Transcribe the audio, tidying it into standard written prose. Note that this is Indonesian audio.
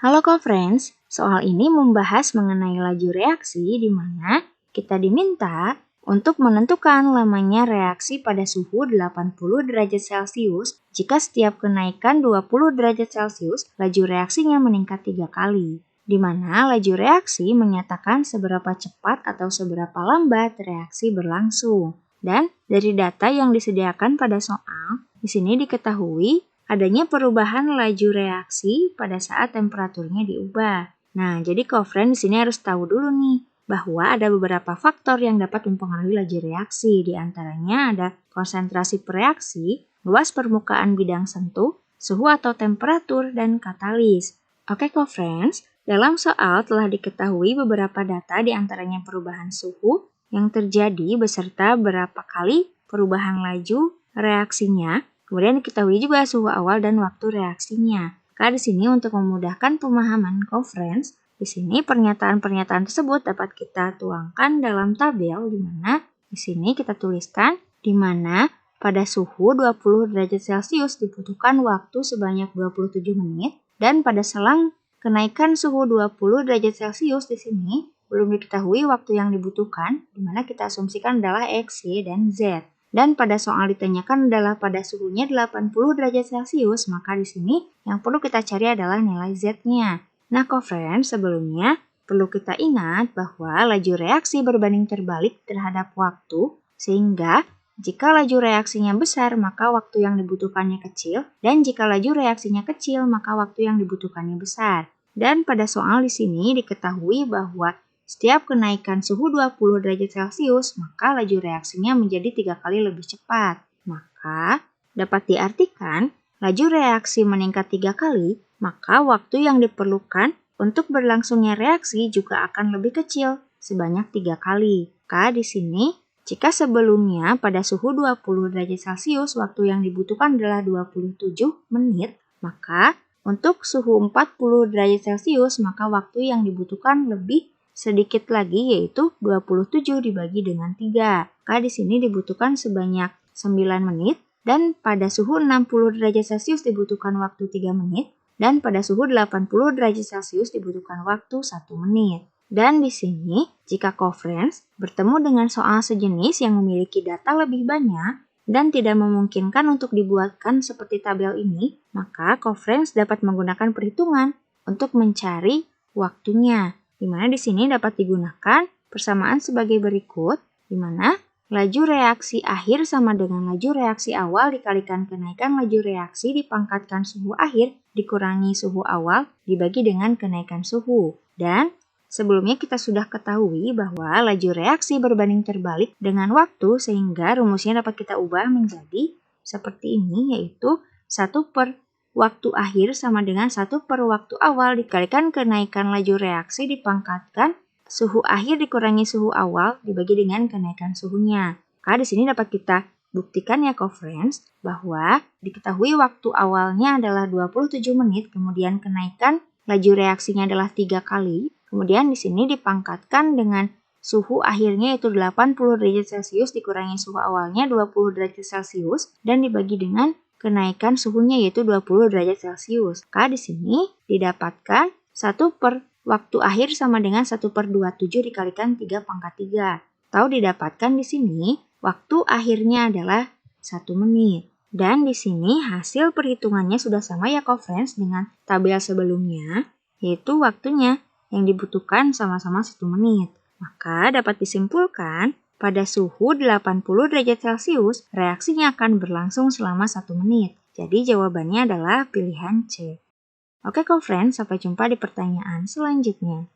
Halo co-friends, soal ini membahas mengenai laju reaksi di mana kita diminta untuk menentukan lamanya reaksi pada suhu 80 derajat Celcius jika setiap kenaikan 20 derajat Celcius laju reaksinya meningkat 3 kali. Di mana laju reaksi menyatakan seberapa cepat atau seberapa lambat reaksi berlangsung. Dan dari data yang disediakan pada soal, di sini diketahui adanya perubahan laju reaksi pada saat temperaturnya diubah. Nah, jadi co-friend di sini harus tahu dulu nih bahwa ada beberapa faktor yang dapat mempengaruhi laju reaksi. Di antaranya ada konsentrasi pereaksi, luas permukaan bidang sentuh, suhu atau temperatur, dan katalis. Oke co-friends, dalam soal telah diketahui beberapa data di antaranya perubahan suhu yang terjadi beserta berapa kali perubahan laju reaksinya. Kemudian diketahui juga suhu awal dan waktu reaksinya. Maka di sini untuk memudahkan pemahaman co-friends, di sini pernyataan-pernyataan tersebut dapat kita tuangkan dalam tabel di mana di sini kita tuliskan di mana pada suhu 20 derajat Celcius dibutuhkan waktu sebanyak 27 menit dan pada selang kenaikan suhu 20 derajat Celcius di sini belum diketahui waktu yang dibutuhkan di mana kita asumsikan adalah X, Y, dan Z. Dan pada soal ditanyakan adalah pada suhunya 80 derajat Celcius, maka di sini yang perlu kita cari adalah nilai Z-nya. Nah, co-friends, sebelumnya perlu kita ingat bahwa laju reaksi berbanding terbalik terhadap waktu, sehingga jika laju reaksinya besar, maka waktu yang dibutuhkannya kecil, dan jika laju reaksinya kecil, maka waktu yang dibutuhkannya besar. Dan pada soal di sini diketahui bahwa setiap kenaikan suhu 20 derajat Celcius, maka laju reaksinya menjadi 3 kali lebih cepat. Maka dapat diartikan, laju reaksi meningkat 3 kali, maka waktu yang diperlukan untuk berlangsungnya reaksi juga akan lebih kecil, sebanyak 3 kali. Maka di sini, jika sebelumnya pada suhu 20 derajat Celcius waktu yang dibutuhkan adalah 27 menit, maka untuk suhu 40 derajat Celcius maka waktu yang dibutuhkan lebih sedikit lagi yaitu 27 dibagi dengan 3. Maka di sini dibutuhkan sebanyak 9 menit dan pada suhu 60 derajat Celcius dibutuhkan waktu 3 menit dan pada suhu 80 derajat Celcius dibutuhkan waktu 1 menit. Dan di sini jika co-friends bertemu dengan soal sejenis yang memiliki data lebih banyak dan tidak memungkinkan untuk dibuatkan seperti tabel ini, maka co-friends dapat menggunakan perhitungan untuk mencari waktunya. Di mana di sini dapat digunakan persamaan sebagai berikut, di mana laju reaksi akhir sama dengan laju reaksi awal dikalikan kenaikan laju reaksi dipangkatkan suhu akhir dikurangi suhu awal dibagi dengan kenaikan suhu. Dan sebelumnya kita sudah ketahui bahwa laju reaksi berbanding terbalik dengan waktu sehingga rumusnya dapat kita ubah menjadi seperti ini, yaitu 1 per waktu akhir sama dengan 1 per waktu awal dikalikan kenaikan laju reaksi dipangkatkan suhu akhir dikurangi suhu awal dibagi dengan kenaikan suhunya. Maka di sini dapat kita buktikan ya co-friends bahwa diketahui waktu awalnya adalah 27 menit, kemudian kenaikan laju reaksinya adalah 3 kali, kemudian di sini dipangkatkan dengan suhu akhirnya yaitu 80 derajat Celcius dikurangi suhu awalnya 20 derajat Celcius dan dibagi dengan kenaikan suhunya yaitu 20 derajat Celcius. Maka di sini didapatkan 1 per waktu akhir sama dengan 1 per 27 dikalikan 3 pangkat 3. Atau didapatkan di sini waktu akhirnya adalah 1 menit. Dan di sini hasil perhitungannya sudah sama ya co-friends dengan tabel sebelumnya, yaitu waktunya yang dibutuhkan sama-sama 1 menit. Maka dapat disimpulkan pada suhu 80 derajat Celcius, reaksinya akan berlangsung selama 1 menit. Jadi jawabannya adalah pilihan C. Oke co-friends, sampai jumpa di pertanyaan selanjutnya.